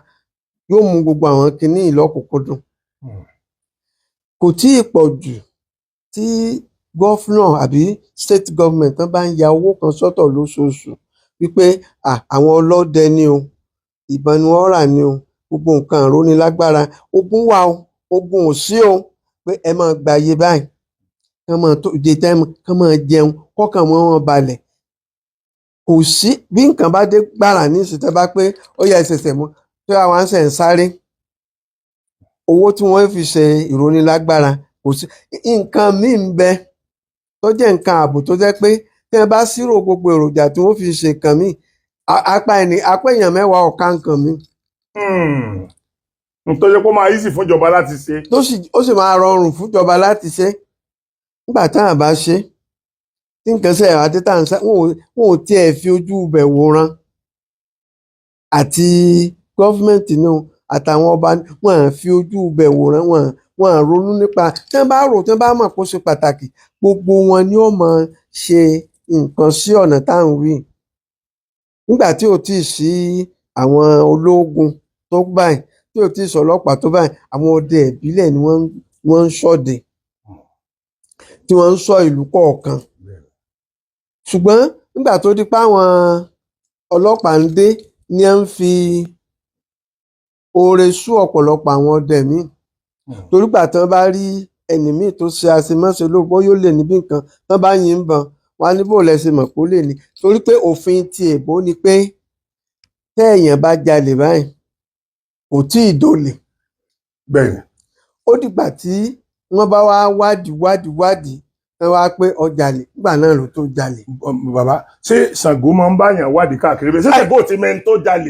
yóò mú gbogbo àwọn kinní ìlọ́kùnkúndùn kò tí ì pọ̀ jù tí gọ́fúnà àbí state government tán bá ń ya owó kan sọ́tọ̀ lóṣooṣù wípé àwọn ọlọ́dẹ ni o ìbọn ni wọ́n rà ni o gbogbo nǹkan àrónilágbára ogun wà o ogun ò sí o pé ẹ máa gbàyè báyìí kán máa tó ìdè tẹ́ kán máa jẹun kọ́kàn wọn balẹ̀ kò sí bí nǹkan bá dé gbàrà ní ìsìtẹ́ bá pé ó yẹ ẹsẹ̀sẹ̀ mọ́ tó àwọn àṣẹ ń sáré owó tí wọ́n fi ṣe ìrónilágbára kò sí nǹkan míì ń bẹ tó jẹ́ nǹkan ààbò tó jẹ́ pé tí wọ́n bá ṣírò gbogbo èròjà tí wọ́n fi ṣe nǹkan míì apá èèyàn mẹ́wàá ọ̀ka nǹkan míì. nítorí pé ó máa easy fúnjọba láti ṣe. ó sì máa rọrùn fúnjọba láti ṣe nígbà táwọn bá ṣe tí nǹkan ṣe ẹ̀rọ àti táwọn ṣe wọn ò tiẹ̀ fi ojú ibẹ̀ wòran àti gọ́fìmẹ̀ntì náà àtàwọn ọba wọn à fi ojú ibẹ̀ wòran wọn à ronú nípa tí wọ́n bá rò tí wọ́n bá mọ̀ kó ṣe pàtàkì gbogbo wọn ni ó máa ṣe nǹkan sí ọ̀nà táwọn wí nígbà tí ò tí ì sí àwọn ológun tó báyìí tí ò tí ì sọlọ́pàá tó báyìí àwọn ọdẹ ìbílẹ̀ ni wọ́n ń ṣọdẹ tí wọ́n ń ṣọ́ ìlú kọ̀ọ̀kan ṣùgbọ́n nígbà tó di pé àwọn ọlọ́pàá ń dé ni à ń fi oore sú ọ̀pọ̀lọpọ̀ àwọn ọdẹ míì torí gbà tán bá rí ẹni míì tó ṣe àṣemáṣe lóògbó yóò lè níbi nǹkan tán bá yìnbọn wọn á ní bò lẹsẹ mọ̀ pé ó lè ní torí pé òfin ti èbó ni pé téèyàn bá jalè báyìí kò tí ì dolè. bẹ́ẹ̀ni. ó dìgbà tí wọ́n bá wá wádìí wọ́n wá pé ó jalè nígbà náà ló tó jalè. bàbá ṣé Ṣàngó máa ń báyàn wádìí káàkiri bẹ́ẹ̀ ṣé Ṣàngó ti mẹ́ni tó jalè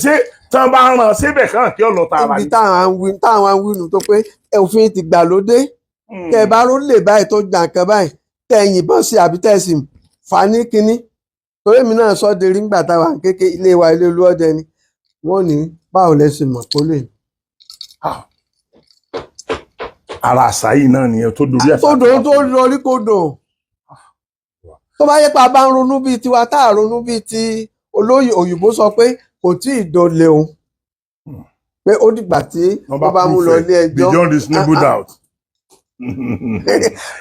ṣé tí wọ́n bá rán síbẹ̀ kàn kí ọ̀lọ́ tààrà ibi ni. táwọn ń wí nù tó pé òfin ti gbà lóde tẹ bá ró lè báyìí tó gbà nǹkan báyìí tẹ yìnbọn sí àbí tẹ sì fà ní kínní torí èmi náà sọ de rí ńgbà táwa kéke ilé wa ilé olúọdẹ ni wọ́n ní báwo lẹ ṣe mọ̀ kó lè. ara àṣà yìí náà nìyẹn tó dorí ẹ̀fà. tó lórí kò dò tó bá yẹ pé a bá ń ronú bíi tiwa tá a ronú bíi ti olóyè òyìnbó sọ pé kò tí ì dọ̀lẹ̀ o pé ó dìgbà tí wọ́n bá mú lọ ilé ẹjọ́ beyond reasonable doubt.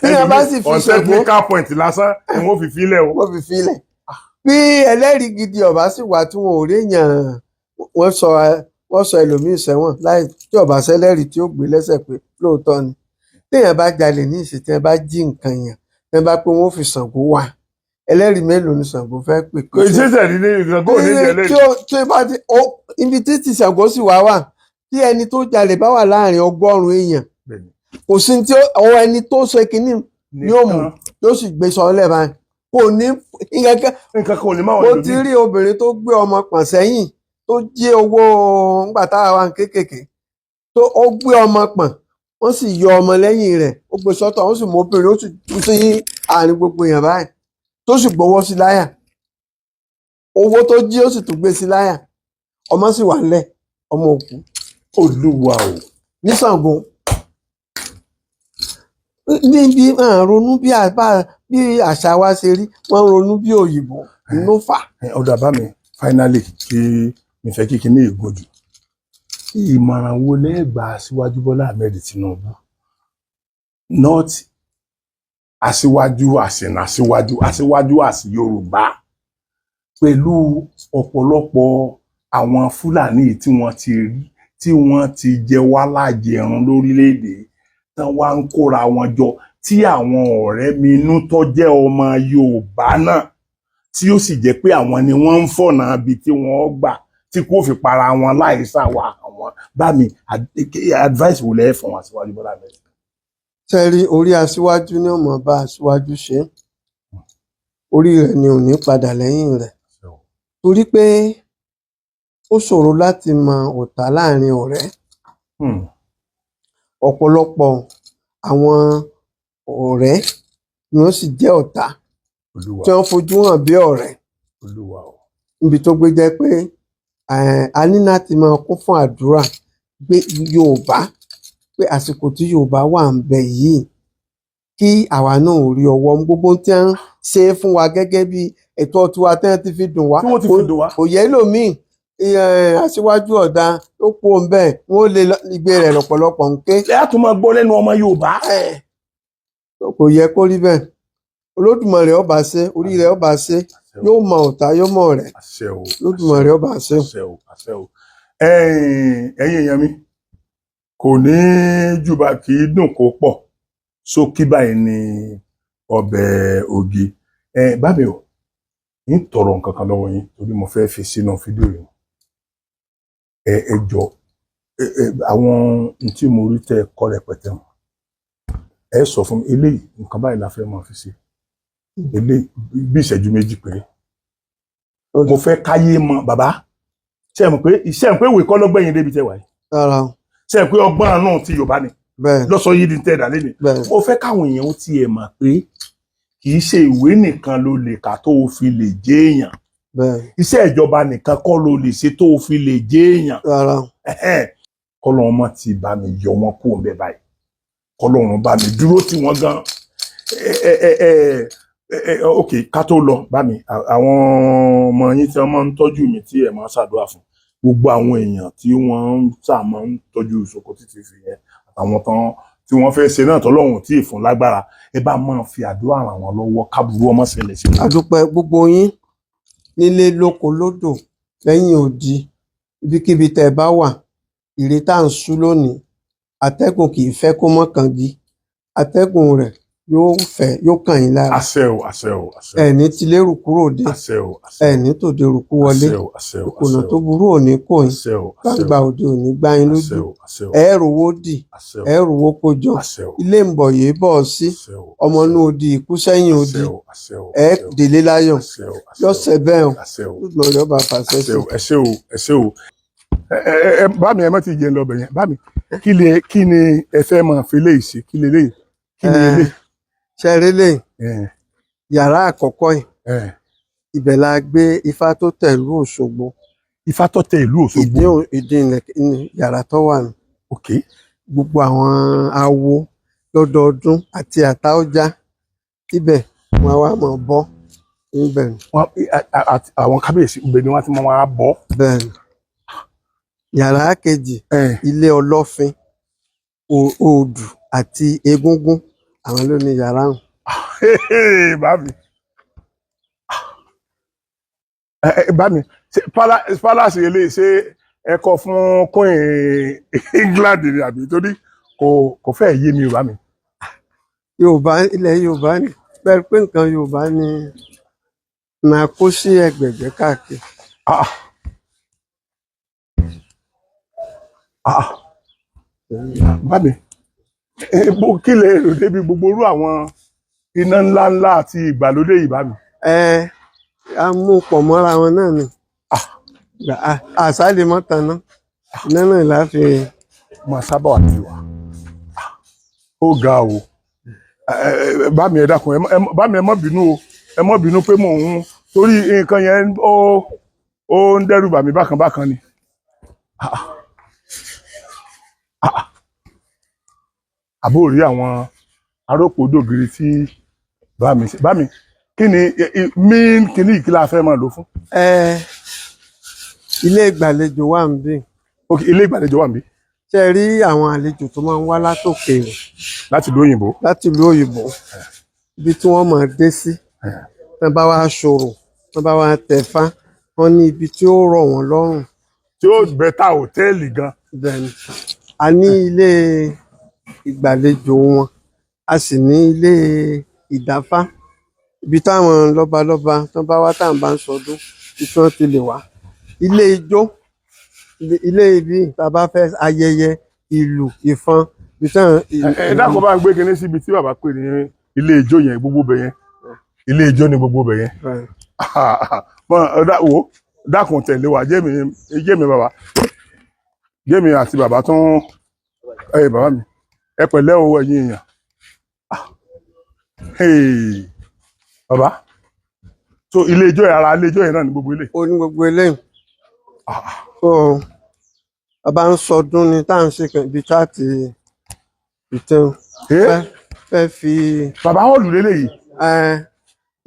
bí wọ́n bá sì fi on ṣògbó technical point lásán ni wọ́n fi filẹ̀ o. wọ́n fi filẹ̀ bí ẹlẹ́rìí gidi ọ̀bá sì wà tí wọn ò réèyàn wọ́n sọ ẹlòmíín sẹ́wọ̀n láì tí ọ̀bá sẹ́lẹ́rìí tí ó gbé lẹ́sẹ̀ pé lóòótọ́ ni téèyàn bá jalè ní ìsìn tí wọ́n bá jí nǹkan yẹn tí wọ́n bá pé wọ́n fi Ṣàngó wà ẹlẹ́rìí mélòó ni Ṣàngó fẹ́ pè. kò ṣeéṣe nílé Ṣàngó ò ní jẹ lẹ́yìn. tí ó bá ti ibi tí Ṣàngó sì wà tí ẹni tó jalè bá wà láàrin 100 èèyàn kò sí tí ọwọ́ ẹni tó ṣe kínní yóò mú yóò sì gbé sọ́lẹ̀ báyìí kò ní nǹkan kan ò ní máa wà mo lórí. ti rí obìnrin tó gbé ọmọ pọ̀n sẹ́yìn tó jí owó ńgbà táwa wà kéékèèké tó ó gbé ọmọ pọ̀n wọ́n sì yọ ọmọ lẹ́yìn rẹ̀ ó gbé sọ́tọ̀ wọ́n sì mú obìnrin ó sì tú sí àárín gbogbo èèyàn báyìí tó sì gbowó sí láyà owó tó jí ó sì tún gbé sí láyà ọmọ sì wà nílẹ̀ ọmọ òkú. Olúwa o. ní Ṣàngó níbi ronú bí àṣà wa ṣe rí wọ́n ronú bí òyìnbó ló fà. ọ̀dọ̀ àbá mi finally kí mi fẹ́ kí kíní ìgbòdù ìmọ̀ràn wo lẹ́gbà Aṣíwájú Bọ́lá Ahmed Tinubu not aṣíwájú àṣìnà aṣíwájú àṣì Yorùbá pẹ̀lú ọ̀pọ̀lọpọ̀ àwọn Fúlàní tí wọ́n ti rí tí wọ́n ti jẹ wá lájẹrun lórílẹ̀‐èdè tán wá ń kóra wọn jọ tí àwọn ọ̀rẹ́ mi inú tó jẹ́ ọmọ Yorùbá náà tí ó sì jẹ́ pé àwọn ni wọ́n ń fọ̀nà ibi tí wọ́n gbà tí kò fi para wọn láì ṣàwà àwọn bá mi advice wò lẹ́ẹ̀ fún Aṣíwájú Bọ́lá Ahmed. sẹ́rí orí aṣíwájú ní ọmọ bá aṣíwájú ṣe orí rẹ̀ ni ò ní padà lẹ́yìn rẹ̀ torí pé ó ṣòro láti mọ ọ̀tá láàrin ọ̀rẹ́ ọ̀pọ̀lọpọ̀ àwọn ọ̀rẹ́ ni wọ́n sì jẹ́ ọ̀tá tí wọ́n fojú hàn bí ọ̀rẹ́ níbi tó gbé jẹ́ pé a ní láti máa kún fún àdúrà pé Yorùbá pé àsìkò tí Yorùbá wà ń bẹ yìí kí àwa náà ò rí ọwọ́ gbogbo tí wọ́n ṣe fún wa gẹ́gẹ́ bí ẹ̀tọ́ tiwa tí wọ́n ti fi dùn wá kò yẹ lómìn aṣíwájú ọ̀dà tó pọ̀ ń bẹ̀ wọ́n lè gbé rẹ̀ lọ́pọ̀lọpọ̀ ń ké. ẹ á tún máa gbọ́ lẹ́nu ọmọ Yorùbá. kò yẹ kó rí bẹ́ẹ̀ Olódùmarè ọba ṣe orí rẹ̀ ọba ṣe yóò mọ ọ̀tá yóò mọ ọ̀rẹ́ Olódùmarè ọba ṣe. ẹ̀yin èèyàn mi kò ní jùbà kì í dùn kó pọ̀ ṣókí báyìí ní ọbẹ̀ ògì bá mi ò ń tọrọ nǹkan kan lọ́wọ́ yín torí mo fẹ́ fi sínú fídíò yìí ẹ jọ àwọn tí mo rí tẹ kọ́ rẹpẹtẹ wọn ẹ sọ fún mi eléyìí nǹkan báyìí la fẹ́ máa fi ṣe eléyìí bí ìṣẹ́jú méjì péré mo fẹ́ káyé mọ bàbá ṣe mọ̀ pé ìwé kọ́ lọ́gbẹ̀yìn débi tẹ wà yìí ṣe pé ọgbọ́n náà ti Yorùbá ni lọ́sọ yìí di tẹ̀dá lé ní mo fẹ́ káwọn èèyàn ó tiẹ̀ mọ̀ pé kì í ṣe ìwé nìkan ló lè kà tó o fi lè jẹ́ èèyàn iṣẹ́ ìjọba nìkan kọ́ ló lè ṣe tó o fi lè jẹ́ èèyàn kọ́lọ́run má ti bá mi yọ wọn kúrò ńbẹ̀ báyìí kọ́lọ́run bá mi dúró tì wọ́n gan ok ká tó lọ bá mi àwọn ọmọ yín tí wọ́n máa ń tọ́jú mi tí ẹ̀ máa ń ṣàdúrà fún gbogbo àwọn èèyàn tí wọ́n máa ń tọ́jú ìṣòkò títí fi yẹn àtàwọn tán tí wọ́n fẹ́ ṣe náà tọ́lọ́run tí ì fún lágbára ẹ bá máa fi àdúrà ràn wọ́n lọ́wọ́ kábùrú ọmọ ṣẹlẹ̀ sí wọn. àdúpẹ́ gbogbo yín nílé lóko lódò lẹ́yìn odi ibikíbi tẹ́ ẹ bá wà ìrè tá à ń sú lónìí atẹ́gùn kì í fẹ́ kó mọ́ kangi atẹ́gùn rẹ̀ yóò fẹ́ yóò kàn yín lára. àṣẹ o àṣẹ o àṣẹ o. ẹni tí lérò kúrò dé àṣẹ o àṣẹ o. ẹni tó dérò kú wọlé àṣẹ o àṣẹ o. ìkùnà tó burú òní kò yín àṣẹ o gbàgbà òde òní gbá yín lójú àṣẹ o àṣẹ o. ẹ rówó dì àṣẹ o ẹ rówó kójọ àṣẹ o. ilé ń bọ̀ yìí bọ̀ sí àṣẹ o. ọmọ inú odi ìkú sẹ́yìn odi àṣẹ o àṣẹ o. ẹ délé láyọ̀ àṣẹ o àṣẹ o. yọ̀sẹ̀ bẹ́ẹ̀ o àṣẹ o. lọ́dọ̀ bá fàṣẹ sí. ẹ ṣé o ẹ ṣé o. bá mi ẹ mọ́ ti jẹun lọ bẹ̀ yẹn bá mi kí ni ẹ fẹ́ máa fi léyìí ṣe kí lè léyìí kí ni ilé. ṣẹ́rí lẹ́yìn yàrá àkọ́kọ́ yìí ibẹ̀ la gbé ifá tó tẹ̀ ìlú Òṣogbo. Ifá tó tẹ̀ ìlú Òṣogbo. ìdí yàrá tó wà ní. ok. gbogbo àwọn awo lọ́dọọdún àti àtaọ́já ibẹ̀ wọn wá máa bọ́ níbẹ̀ ni. àwọn kábíyèsí ibẹ̀ ni wọ́n ti máa bọ́. bẹ́ẹ̀ ni yàrá kejì ilé ọlọ́fin oòdù àti egúngún àwọn ló ní yàrá hàn. bámi bámi palace eléyìí ṣe ẹkọ fún queen England ni àbí torí kò fẹ́ yé mi ò bá mi. Yorùbá ilẹ̀ Yorùbá ni bẹ́ẹ̀ pé nǹkan Yorùbá ni máa kó sí ẹgbẹ̀gbẹ́ káàkiri. bámi kí lè rò débi gbogbo orú àwọn iná ńláńlá àti ìgbàlódé yìí bá mi. a mú pọ̀ mọ́ra wọn náà ni àṣálẹ mọ́tàná iná náà láfi. máa sábà wà tiwa ó ga o bá mi ẹ dákun bá mi ẹ má bínú o ẹ má bínú pé mò ń torí nǹkan yẹn ó ń dẹ́rù bà mí bákan bákan ni. àbó rí àwọn arópò dògiri tí bá mi kí ni kíní ìkílà fẹ́ máa lò fún. ilé ìgbàlejò wà ń bí. ok ilé ìgbàlejò wà ń bí. ṣe rí àwọn àlejò tó máa ń wá látòkèèrè. láti ìlú òyìnbó. láti ìlú òyìnbó ibi tí wọ́n máa dé sí wọ́n bá wá ṣòro wọ́n bá wá tẹ̀fá wọ́n ní ibi tí ó rọ̀ wọ́n lọ́rùn. tí ó bẹ́tà hòtẹ́ẹ̀lì gan. bẹ́ẹ̀ni a ní ilé ìgbàlejò wọn a sì ní ilé ìdáfá ibi táwọn lọ́balọ́ba tó bá wá táwọn bá ń sọdún tí wọ́n ti lè wá ilé ijó ilé ibi tá a bá fẹ́ ayẹyẹ ìlù ìfọn ibi táwọn. dákọ̀ bá ń gbé kinní síbi tí bàbá pè ní ilé ijó yẹn gbogbo bẹ̀ yẹn ilé ijó ni gbogbo bẹ̀ yẹn. dákun tẹ̀lé wa jẹ́mi bàbá jẹ́mi àti bàbá tún bàbá mi ẹ pẹ̀lẹ́ o ẹ̀yin èèyàn. bàbá so ilé ijó ara ilé ijó yẹn náà ní gbogbo ilé. ó ní gbogbo ilé so bàbá ń sọdún ni tá à ń ṣe ibi tá a ti ìtẹun fẹ́ fi. bàbá họ́ọ̀lù lélẹ́yìí.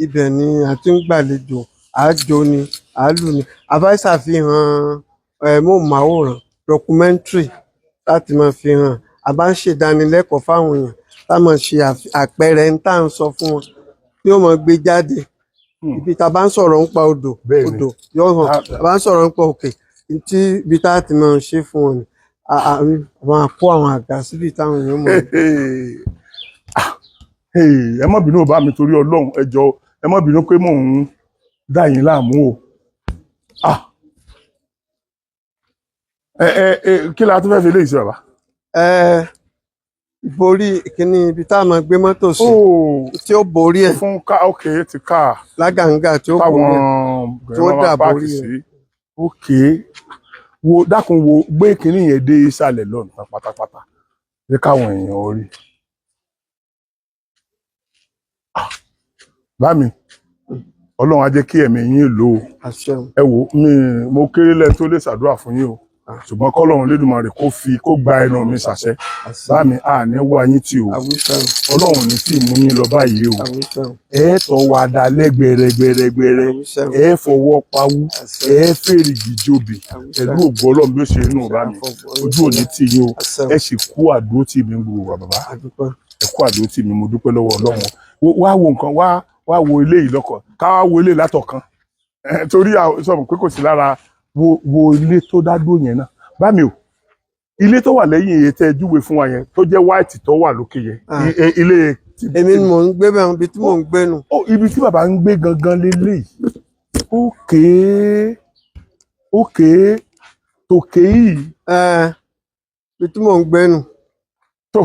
ibẹ̀ ni a ti ń gbàlejò àjò ni àálù ni àbáṣà fi hàn móhùnmáwòrán documentary láti máa fi hàn a bá ń ṣèdánilẹ́kọ̀ọ́ fáwọn èèyàn tá a máa ṣe àpẹẹrẹ ń tá à ń sọ fún wọn tí ó máa gbé jáde ibi tá a bá ń sọ̀rọ̀ nípa odò yóò hàn tá a bá ń sọ̀rọ̀ nípa òkè tí ibi tá a ti máa ṣe fún wọn ni àwọn àkó àwọn àga síbi táwọn èèyàn mọ̀. ẹ má bínú bá mi torí Ọlọ́run ẹ jọ̀ọ́ ẹ má bínú pé mò ń dá yín láàmú o. kí la tún fẹ́ fi léyìí sí bàbá. borí kíní ibi tá a máa gbé mọ́tò sí tí ó borí ẹ̀. fún ká ok ti ká. lágàǹgà tí ó borí ẹ̀ tí ó dà borí ẹ̀. ok wo dákun wo gbé kíní yẹn dé ìsàlẹ̀ lọ́nà pátápátá jẹ́ káwọn èèyàn orí. bá mi Ọlọ́run á jẹ́ kí ẹ̀mí yín lò ó. ẹ wo mo kéré lẹ́nu tó lè ṣàdúrà fún yín o ṣùgbọ́n kọ́lọ́run Lédùmarè kó gba ẹnu mi ṣàṣẹ bá mi àní wá yín tí o Ọlọ́run ní tí mú yín lọ báyìí o ẹ tọ́ wa dá lẹ́gbẹ̀rẹ̀gbẹ̀rẹ̀gbẹ̀rẹ̀ ẹ fọwọ́ pawú ẹ fèrègì jòbì pẹ̀lú ògbó Ọlọ́run bí ó ṣe nù bá mi ojú òní tì yín o ẹ sì kú àdúró tì mí gbogbo wa bàbá ẹ kú àdúró tì mí mo dúpẹ́ lọ́wọ́ Ọlọ́run wá wo nǹkan wá wo ilé yìí lọ́kọ̀ ká wá wo ilé látọ̀kan torí sọ̀rọ̀ pé kò sí lára wo ilé tó dádó yẹn náà bá mi o ilé tó wà lẹ́yìn èyí tẹ́ ẹ júwe fún wa yẹn tó jẹ́ white tó wà lókè yẹn ilé. èmi ni mò ń gbé bẹ́ẹ̀ ibi tí mò ń gbé nù. ibi tí bàbá ń gbé gangan lélẹ̀ òkè tòkè yìí. ibi tí mò ń gbé nù. tó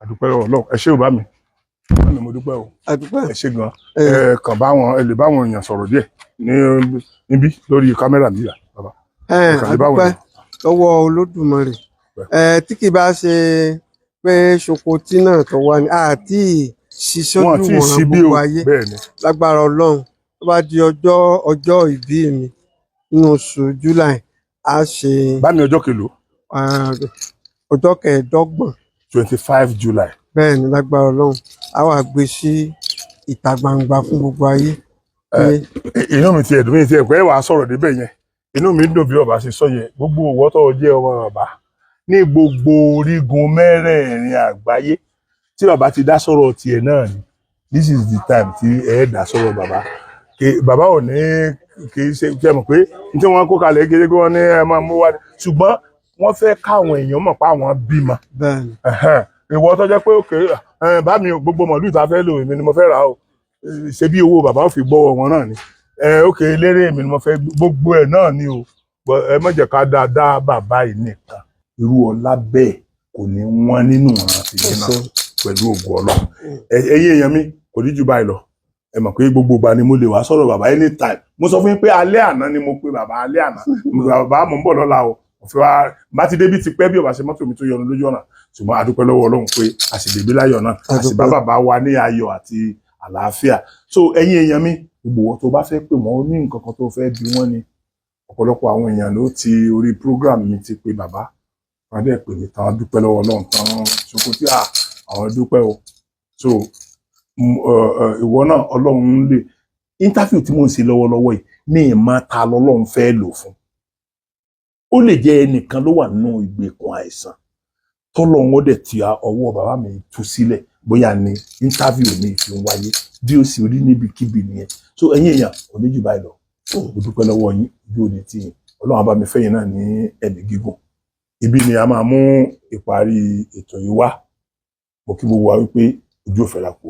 àdúpẹ́ Ọlọ́run ẹ ṣé ò bá mi mo dúpẹ́ o ẹ ṣé gan kàn ẹ lè báwọn èèyàn sọ̀rọ̀ díẹ̀ níbí lórí kámẹ́rà mi yà bàbá. àdúpẹ́ lọ́wọ́ Olódùmarè tí kì bá ṣe pé Ṣokotí náà tó wá ní àti ṣíṣojú wọn gbogbo ayé lágbára Ọlọ́run tó bá di ọjọ́ ìbí mi nínú oṣù July a ṣe. bá mi ọjọ́ kèlò. ọjọ́ 25 25 July. bẹ́ẹ̀ ni lágbára Ọlọ́run a wà gbé sí ìta gbangba fún gbogbo ayé. inú mi ti ẹ̀dùn mi ti ẹ̀pẹ́ wàá sọ̀rọ̀ débẹ̀ yẹn inú mi dùn bí ọba ṣe sọ yẹn gbogbo òwò tó jẹ́ ọmọ bàbá ní gbogbo orígun mẹ́rẹ̀ẹ̀rin àgbáyé tí bàbá ti dá sọ̀rọ̀ tiẹ̀ náà ni this is the time tí ẹ dá sọ̀rọ̀ bàbá bàbá ò ní kì í ṣe jẹ́ mọ̀ pé ní tí wọ́n kó kalẹ̀ gẹ́gẹ́ bí wọ́n ní ẹ máa mú wá ṣùgbọ́n wọ́n fẹ́ káwọn èèyàn mọ̀ pé àwọn bímọ ìwọ tó jẹ́ pé òkè bá mi gbogbo mọ̀lúù tá a fẹ́ lò èmi ni mo fẹ́ rà o ṣe bí owó bàbá ò fi gbọ́wọ́ wọn náà ni òkè eléré èmi ni mo fẹ́ gbogbo ẹ̀ náà ni o ẹ má jẹ́ ká dáadáa bàbá yìí nìkan irú ọlá bẹ́ẹ̀ kò ní wọ́n nínú àti nínú pẹ̀lú ògùn Ọlọ́run ẹ̀yin èèyàn mi kò ní jù báyìí lọ ẹ mọ̀ pé gbogbo ìgbà ni mo lè wá sọ̀rọ̀ bàbá anytime mo sọ fún yín pé alẹ́ àná ni mo pe bàbá alẹ́ àná bàbá mo ń bọ̀ lọ́la o òfin wa bá ti débi ti pẹ́ bí ọba ṣe mọ́tò mi tó yọnu lójú ọ̀nà ṣùgbọ́n a dúpẹ́ lọ́wọ́ Ọlọ́run pé a sì débi láyọ̀ náà a sì bá bàbá wa ní ayọ̀ àti àlàáfíà so ẹ̀yin èèyàn mi gbogbo wọn tó bá fẹ́ pè wọ́n ní nǹkan kan tó fẹ́ bí wọ́n ni ọ̀pọ̀lọpọ̀ àwọn èèyàn ló ti orí program mi ti pe bàbá wọn dẹ̀ pè mí tán dúpẹ́ lọ́wọ́ Ọlọ́run tán Ṣokotí àwọn dúpẹ́ o so ìwọ náà Ọlọ́run lè interview tí mò ń ṣe lọ́wọ́lọ́wọ́ yìí ní ìmọ̀ ta lọ́lọ́run fẹ́ lò fún ó lè jẹ́ ẹnìkan ló wà nínú ìgbèkùn àìsàn tọ́lọ́run ó dẹ̀ ti ọwọ́ bàbá mi tú sílẹ̀ bóyá ní interview mi fi ń wáyé bí ó sì rí níbikíbi nìyẹn so ẹ̀yin èèyàn kò ní jù báyìí lọ mo dúpẹ́ lọ́wọ́ yín bí ó ní tí yín Ọlọ́run á bá mi fẹ́yìn náà ní ẹ̀mí gígùn ibi ni a máa mú ìparí ètò yìí wá mo kí gbogbo wa wípé ojú ò fẹ́ la kú.